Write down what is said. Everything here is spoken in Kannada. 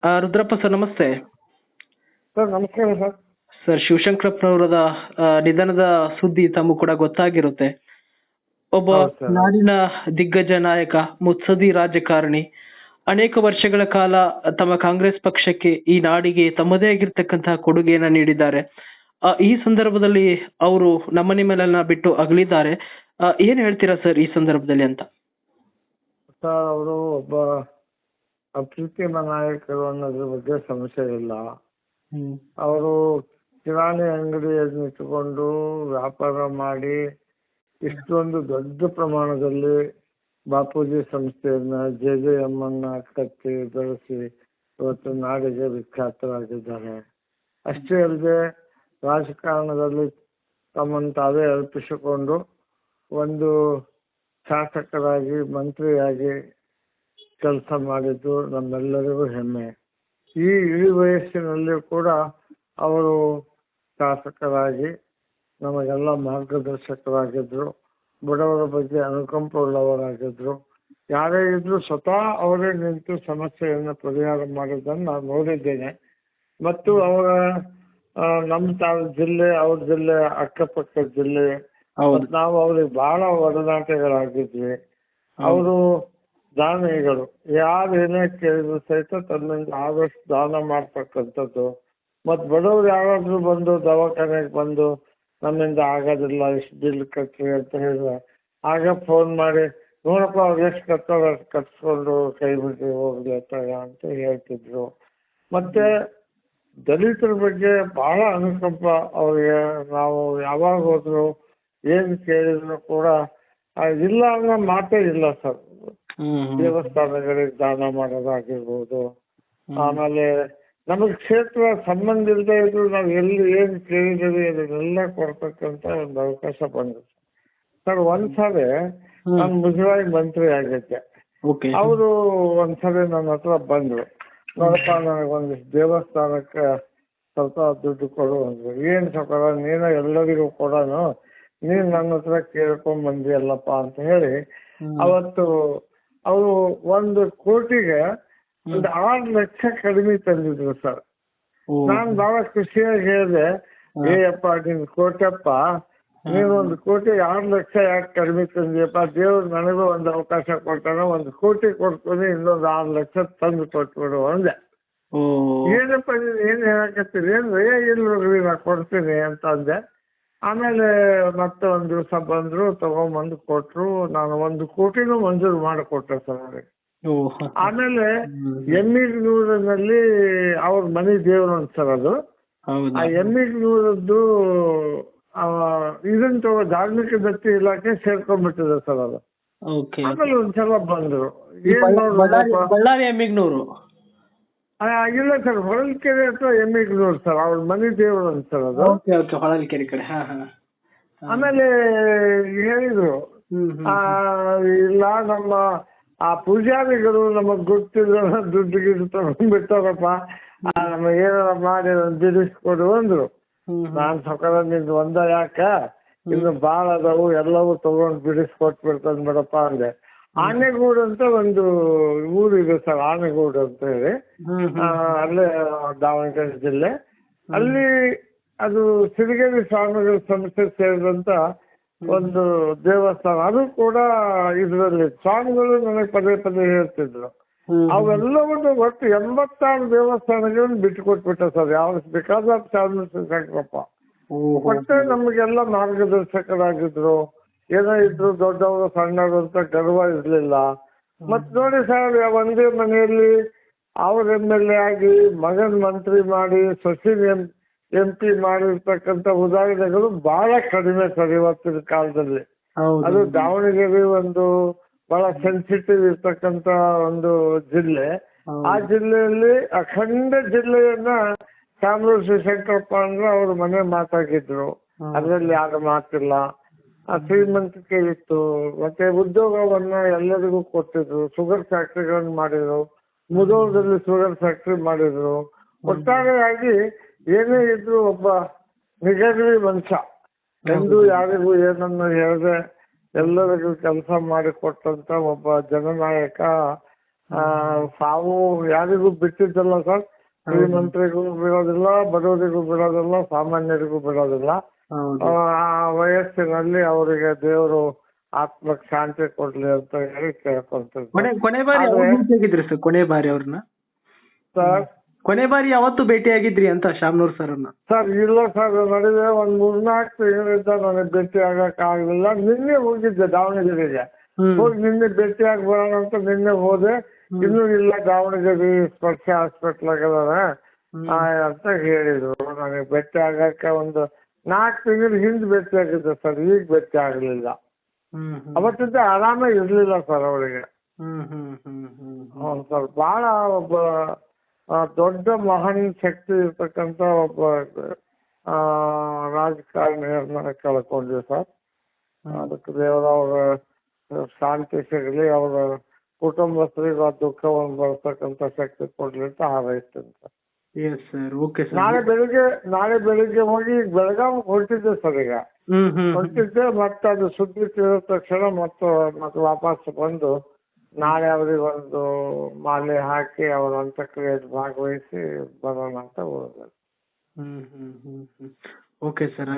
ರುದ್ರಪ್ಪ ಸರ್ ನಮಸ್ತೆ. ಸರ್ ನಮಸ್ಕಾರ ಸರ್. ಸರ್ ಶಿವಶಂಕರಪ್ಪನವರದ ನಿಧನದ ಸುದ್ದಿ ತಮಗೂ ಕೂಡ ಗೊತ್ತಾಗಿರುತ್ತೆ. ಒಬ್ಬ ಹೌದು ಸರ್. ನಾಡಿನ ದಿಗ್ಗಜ ನಾಯಕ, ಮುತ್ಸದಿ ರಾಜಕಾರಣಿ, ಅನೇಕ ವರ್ಷಗಳ ಕಾಲ ತಮ್ಮ ಕಾಂಗ್ರೆಸ್ ಪಕ್ಷಕ್ಕೆ, ಈ ನಾಡಿಗೆ ತಮ್ಮದೇ ಆಗಿರ್ತಕ್ಕಂತಹ ಕೊಡುಗೆಯನ್ನ ನೀಡಿದ್ದಾರೆ. ಈ ಸಂದರ್ಭದಲ್ಲಿ ಅವರು ನಮ್ಮನೆ ಮೇಲೆಲ್ಲ ಬಿಟ್ಟು ಅಗಲಿದ್ದಾರೆ. ಏನ್ ಹೇಳ್ತೀರಾ ಸರ್ ಈ ಸಂದರ್ಭದಲ್ಲಿ ಅಂತ? ಸರ್ ಅವರು ಒಬ್ಬ ಅಪ್ರತಿಮ ನಾಯಕರು ಅನ್ನೋದ್ರ ಬಗ್ಗೆ ಸಂಶಯ ಇಲ್ಲ. ಅವರು ಕಿರಾಣಿ ಅಂಗಡಿಯನ್ನು ಇಟ್ಟುಕೊಂಡು ವ್ಯಾಪಾರ ಮಾಡಿ ಇಷ್ಟೊಂದು ದೊಡ್ಡ ಪ್ರಮಾಣದಲ್ಲಿ ಬಾಪೂಜಿ ಸಂಸ್ಥೆಯನ್ನ JJM ಅನ್ನ ಕಟ್ಟಿ ಬೆಳೆಸಿ ಇವತ್ತು ನಾಡಿಗೆ ವಿಖ್ಯಾತರಾಗಿದ್ದಾರೆ. ಅಷ್ಟೇ ಅಲ್ಲದೆ ರಾಜಕಾರಣದಲ್ಲಿ ತಮ್ಮನ್ನು ತಾವೇ ಅರ್ಪಿಸಿಕೊಂಡು ಒಂದು ಶಾಸಕರಾಗಿ, ಮಂತ್ರಿಯಾಗಿ ಕೆಲಸ ಮಾಡಿದ್ದು ನಮ್ಮೆಲ್ಲರಿಗೂ ಹೆಮ್ಮೆ. ಈ ಇಳಿ ವಯಸ್ಸಿನಲ್ಲಿ ಕೂಡ ಅವರು ಶಾಸಕರಾಗಿ ನಮಗೆಲ್ಲ ಮಾರ್ಗದರ್ಶಕರಾಗಿದ್ರು. ಬಡವರ ಬಗ್ಗೆ ಅನುಕಂಪ ಉಳ್ಳವರಾಗಿದ್ರು. ಯಾರೇ ಇದ್ರು ಸ್ವತಃ ಅವರೇ ನಿಂತು ಸಮಸ್ಯೆಯನ್ನು ಪರಿಹಾರ ಮಾಡಿದ್ದನ್ನು ನಾನು ನೋಡಿದ್ದೇನೆ. ಮತ್ತು ಅವರ ನಮ್ಮ ಜಿಲ್ಲೆ, ಅವ್ರ ಜಿಲ್ಲೆ, ಅಕ್ಕಪಕ್ಕದ ಜಿಲ್ಲೆ, ನಾವು ಅವ್ರಿಗೆ ಬಹಳ ಒಡನಾಟಗಳಾಗಿದ್ವಿ. ಅವರು ದಾನಿಗಳು, ಯಾರು ಏನೇ ಕೇಳಿದ್ರು ಸಹಿತ ತನ್ನಿಂದ ಆದಷ್ಟು ದಾನ ಮಾಡ್ತಕ್ಕಂಥದ್ದು. ಮತ್ ಬಡವ್ರು ಯಾರಾದ್ರೂ ಬಂದು ದವಾಖಾನೆಗೆ ಬಂದು ನಮ್ಮಿಂದ ಆಗೋದಿಲ್ಲ, ಇಷ್ಟು ಬಿಲ್ ಕಟ್ಟಿ ಅಂತ ಹೇಳಿದ್ರೆ ಆಗ ಫೋನ್ ಮಾಡಿ, ನೋಡಪ್ಪ ಅವ್ರು ಎಷ್ಟು ಕಟ್ಟೋರು ಅಷ್ಟು ಕಟ್ಸ್ಕೊಂಡು ಕೈ ಬಿಟ್ಟು ಹೋಗ್ಲಿ ಅಂತ ಹೇಳ್ತಿದ್ರು. ಮತ್ತೆ ದಲಿತರ ಬಗ್ಗೆ ಬಹಳ ಅನುಕಂಪ ಅವ್ರಿಗೆ. ನಾವು ಯಾವಾಗ ಹೋದ್ರು ಏನ್ ಕೇಳಿದ್ರು ಕೂಡ ಇಲ್ಲ ಅನ್ನೋ ಮಾತೇ ಇಲ್ಲ ಸರ್. ದೇವಸ್ಥಾನಗಳಿಗೆ ದಾನ ಮಾಡೋದಾಗಿರ್ಬೋದು, ಆಮೇಲೆ ನಮಗ್ ಕ್ಷೇತ್ರ ಸಂಬಂಧ ಇಲ್ಲದೆ ಇದ್ರು ನಾವು ಎಲ್ಲಿ ಏನ್ ಕೇಳಿದ್ವಿ ಅದನ್ನೆಲ್ಲ ಕೊಡ್ತಕ್ಕಂತ ಒಂದು ಅವಕಾಶ ಬಂದಿದೆ ಸರ್. ಒಂದ್ಸರಿ ನಾನು ಮುಜರಾಯಿ ಮಂತ್ರಿ ಆಗಿದ್ದೆ. ಅವರು ಒಂದ್ಸರಿ ನನ್ನ ಹತ್ರ ಬಂದ್ರು, ನೋಡಪ್ಪ ನನಗೊಂದಿಷ್ಟು ದೇವಸ್ಥಾನಕ್ಕೆ ಸ್ವಲ್ಪ ದುಡ್ಡು ಕೊಡು ಅಂದ್ರು. ಏನ್ ಸ್ವಲ್ಪ ನೀನ ಎಲ್ಲರಿಗೂ ಕೊಡೋನು, ನೀನ್ ನನ್ನ ಹತ್ರ ಕೇಳ್ಕೊಂಡ್ ಬಂದಿಯಲ್ಲಪ್ಪ ಅಂತ ಹೇಳಿ ಅವತ್ತು ಅವರು 1 ಕೋಟಿಗೆ ಒಂದು 6 ಲಕ್ಷ ಕಡಿಮೆ ತಂದಿದ್ರು ಸರ್. ನಾನ್ ಬಹಳ ಖುಷಿಯಾಗಿ ಹೇಳಿದೆ, ಏಯಪ್ಪ ನಿನ್ ಕೋಟಪ್ಪ, ನೀನು 1 ಕೋಟಿ 6 ಲಕ್ಷ ಯಾಕೆ ಕಡಿಮೆ ತಂದಿಯಪ್ಪ, ದೇವ್ರು ನನಗೂ ಒಂದು ಅವಕಾಶ ಕೊಟ್ಟಾನ, 1 ಕೋಟಿ ಕೊಡ್ತೀನಿ, ಇನ್ನೊಂದು 6 ಲಕ್ಷ ತಂದು ಕೊಟ್ಬಿಡು ಅಂದೆ. ಏನಪ್ಪ ನೀನ್ ಏನ್ ಹೇಳಕತ್ತೀರಿ ಅಂದ್ರೆ, ಇಲ್ರಿ ನಾ ಕೊಡ್ತೀನಿ ಅಂತ ಅಂದೆ. ಆಮೇಲೆ ಮತ್ತೆ ಒಂದ್ ದಿವಸ ಬಂದ್ರು, ತಗೊಂಬಂದು ಕೊಟ್ರು. ನಾನು 1 ಕೋಟಿನೂ ಮಂಜೂರು ಮಾಡಿಕೊಟ್ಟೆ ಸರ್ ಅವ್ರಿಗೆ. ಆಮೇಲೆ ಎಮ್ಮಿಗ್ನೂರಿನಲ್ಲಿ ಅವ್ರ ಮನೆ ದೇವ್ರು ಸರ್ ಅದು. ಆ ಎಮ್ಮಿಗ್ನೂರದ್ದು ಇದನ್ನ ಧಾರ್ಮಿಕ ದತ್ತಿ ಇಲಾಖೆ ಸೇರ್ಕೊಂಡ್ಬಿಟ್ಟಿದೆ ಸರ್ ಅದು. ಆಮೇಲೆ ಒಂದ್ಸಲ ಬಂದ್ರು, ಬಳ್ಳಾರಿ ಎಮ್ಮಿಗ್ನೂರು ಇಲ್ಲ ಸರ್, ಹೊಳಲ್ಕೆರೆ ಹತ್ರ ಎಮ್ಮಿಗ್ನೂರು ಸರ್, ಅವ್ರ ಮನೆ ದೇವ್ರು ಅಂತ ಸರ್ ಅದು. ಹೊಳಲ್ಕೆರೆ ಕಡೆ. ಆಮೇಲೆ ಹೇಳಿದ್ರು, ಇಲ್ಲ ನಮ್ಮ ಆ ಪೂಜಾರಿಗಳು ನಮಗ್ ಗೊತ್ತಿಲ್ಲ, ದುಡ್ಡು ಗಿಡ್ಡು ತಗೊಂಡ್ಬಿಡ್ತಾರಪ್ಪ, ನಮಗ್ ಏನಾರ ಮಾಡಿ ಬಿಡಿಸ್ಕೊಡು ಅಂದ್ರು. ನಾನ್ ಸಕಾಲ ನಿಂದು ಒಂದ ಯಾಕ, ಇನ್ನು ಬಾಳ ಅದಾವು, ಎಲ್ಲವೂ ತಗೊಂಡ್ ಬಿಡಿಸ್ಕೊಟ್ಬಿಡ್ತಾನೆ ಬಿಡಪ್ಪ ಅಂದೆ. ಆನೆಗೂಡು ಅಂತ ಒಂದು ಊರಿದೆ ಸರ್, ಆನೆಗೂಡು ಅಂತ ಹೇಳಿ, ಅಲ್ಲೇ ದಾವಣಗೆರೆ ಜಿಲ್ಲೆ. ಅಲ್ಲಿ ಅದು ಸಿರಿಗೆರೆ ಸ್ವಾಮಿಗಳ ಸಂಸ್ಥೆ ಸೇರಿದಂತ ಒಂದು ದೇವಸ್ಥಾನ. ಅದು ಕೂಡ ಇದರಲ್ಲಿ ಸ್ವಾಮಿಗಳು ನನಗೆ ಪದೇ ಪದೇ ಹೇಳ್ತಿದ್ರು. ಅವೆಲ್ಲವನ್ನು ಒಟ್ಟು 86 ದೇವಸ್ಥಾನಗಳನ್ನು ಬಿಟ್ಟು ಕೊಟ್ಬಿಟ್ಟ ಸರ್. ಯಾವ ಬಿಕಾಸ್ ಆಫ್ ಶಂಕರಪ್ಪ ಮತ್ತೆ ನಮಗೆಲ್ಲ ಮಾರ್ಗದರ್ಶಕರಾಗಿದ್ರು. ಏನೋ ಇದ್ರು ದೊಡ್ಡವರು ಸಣ್ಣವರು ಅಂತ ಗರ್ವ ಇರ್ಲಿಲ್ಲ. ಮತ್ ನೋಡಿ ಸರ್, ಒಂದೇ ಮನೆಯಲ್ಲಿ ಅವ್ರ MLA ಆಗಿ, ಮಗನ್ ಮಂತ್ರಿ ಮಾಡಿ, ಸೊಸಿನ MP ಮಾಡಿರ್ತಕ್ಕಂಥ ಉದಾಹರಣೆಗಳು ಬಹಳ ಕಡಿಮೆ ಸರ್ ಇವತ್ತಿನ ಕಾಲದಲ್ಲಿ. ಅದು ದಾವಣಗೆರೆ ಒಂದು ಬಹಳ ಸೆನ್ಸಿಟಿವ್ ಇರ್ತಕ್ಕಂತ ಒಂದು ಜಿಲ್ಲೆ. ಆ ಜಿಲ್ಲೆಯಲ್ಲಿ ಅಖಂಡ ಜಿಲ್ಲೆಯನ್ನ ಶಾಮನೂರು ಶಿವಶಂಕರಪ್ಪ ಅಂದ್ರೆ ಅವ್ರ ಮನೆ ಮಾತಾಗಿದ್ರು. ಅದರಲ್ಲಿ ಯಾರು ಮಾತಿಲ್ಲ. ಶ್ರೀಮಂತಿಕೆ ಇತ್ತು. ಮತ್ತೆ ಉದ್ಯೋಗವನ್ನ ಎಲ್ಲರಿಗೂ ಕೊಟ್ಟಿದ್ರು. ಶುಗರ್ ಫ್ಯಾಕ್ಟ್ರಿಗಳನ್ನು ಮಾಡಿದ್ರು. ಮುಧೋಳದಲ್ಲಿ ಶುಗರ್ ಫ್ಯಾಕ್ಟ್ರಿ ಮಾಡಿದ್ರು. ಒಟ್ಟಾರೆಯಾಗಿ ಏನೇ ಇದ್ರು ಒಬ್ಬ ನಿಗರ್ವಿ ಮನುಷ್ಯ. ಎಂದು ಯಾರಿಗೂ ಏನನ್ನು ಹೇಳದೆ ಎಲ್ಲರಿಗೂ ಕೆಲಸ ಮಾಡಿಕೊಟ್ಟಂತ ಒಬ್ಬ ಜನನಾಯಕ ಸಾವು ಯಾರಿಗೂ ಬಿಟ್ಟಿದ್ದಲ್ಲ ಸರ್. ಶ್ರೀಮಂತರಿಗೂ ಬಿಡೋದಿಲ್ಲ, ಬಡವರಿಗೂ ಬಿಡೋದಿಲ್ಲ, ಸಾಮಾನ್ಯರಿಗೂ ಬಿಡೋದಿಲ್ಲ. ಆ ವಯಸ್ಸಿನಲ್ಲಿ ಅವರಿಗೆ ದೇವರು ಆತ್ಮಕ್ಕೆ ಶಾಂತಿ ಕೊಡ್ಲಿ ಅಂತ ಹೇಳಿ ಕೇಳ್ಕೊಂತೀವಿ ಕೊನೆ ಬಾರಿ ಭೇಟಿಯಾಗಿದ್ರಿ ಸರ್? ಕೊನೆ ಬಾರಿ ಅವ್ರನ್ನ ಸರ್. ಕೊನೆ ಬಾರಿ ಯಾವತ್ತು ಭೇಟಿಯಾಗಿದ್ರಿ ಅಂತ ಶಾಮನೂರ್ ಸರ್ ಅವ್ರನ್ನ? ಸರ್ ಇಲ್ಲ ಸರ್, ನಡುವೆ ಒಂದ್ 3-4 ತಿಂಗಳಿಂದ ನನಗೆ ಭೇಟಿ ಆಗಕ್ ಆಗ್ಲಿಲ್ಲ. ನಿನ್ನೆ ಹೋಗಿದ್ದೆ ದಾವಣಗೆರೆಗೆ. ಹೋಗಿ ನಿನ್ನೆ ಭೇಟಿ ಆಗಿ ಬರೋಣ ಅಂತ ನಿನ್ನೆ ಹೋದೆ. ಇನ್ನೂ ಇಲ್ಲ, ದಾವಣಗೆರೆ ಸ್ಪರ್ಶ ಹಾಸ್ಪಿಟ್ಲ್ ಆಗಿದಾರೆ ಅಂತ ಹೇಳಿದ್ರು. ನನಗೆ ಭೇಟಿ ಆಗಕ್ಕೆ ಒಂದು 4 ತಿಂಗಳ ಹಿಂದೆ ಭೇಟಿ ಆಗಿದ್ದೆ ಸರ್, ಈಗ ಭೇಟಿ ಆಗ್ಲಿಲ್ಲ. ಅವತ್ತಿಂದ ಆರಾಮೇ ಇರ್ಲಿಲ್ಲ ಸರ್ ಅವರಿಗೆ. ಸರ್ ಬಹಳ ಒಬ್ಬ ದೊಡ್ಡ ಮಹಾನ್ ಶಕ್ತಿ ಇರ್ತಕ್ಕಂತ ಒಬ್ಬ ರಾಜಕಾರಣಿಯನ್ನ ಕಳ್ಕೊಂಡ್ವಿ ಸರ್. ಅದಕ್ಕೆ ದೇವರವ್ರ ಶಾಂತಿ ಸಿಗಲಿ, ಅವರ ಕುಟುಂಬಸ್ಥರಿಗೆ ಆ ದುಃಖವನ್ನು ಬರ್ತಕ್ಕಂತ ಶಕ್ತಿ ಕೊಡ್ಲಿ ಅಂತ ಹಾರೈಸ್ತೀನಿ ಸರ್. ನಾಳೆ ಬೆಳಿಗ್ಗೆ ಹೋಗಿ ಬೆಳಗಾವ್ ಹೊರಟಿದ್ದೆ ಸರ್. ಈಗ ಹೊರಟಿದ್ದೆ, ಮತ್ತೆ ಅದು ಸುದ್ದಿ ತಿಳಿದ ತಕ್ಷಣ ಮತ್ತೆ ವಾಪಸ್ ಬಂದು ನಾಳೆ ಅವರಿಗೆ ಒಂದು ಮಾಲೆ ಹಾಕಿ ಅವರ ಅಂತ್ಯಕ್ರಿಯೆಯಲ್ಲಿ ಭಾಗವಹಿಸಿ ಬರೋಣ ಅಂತ ಹೋದೆ. Okay sir.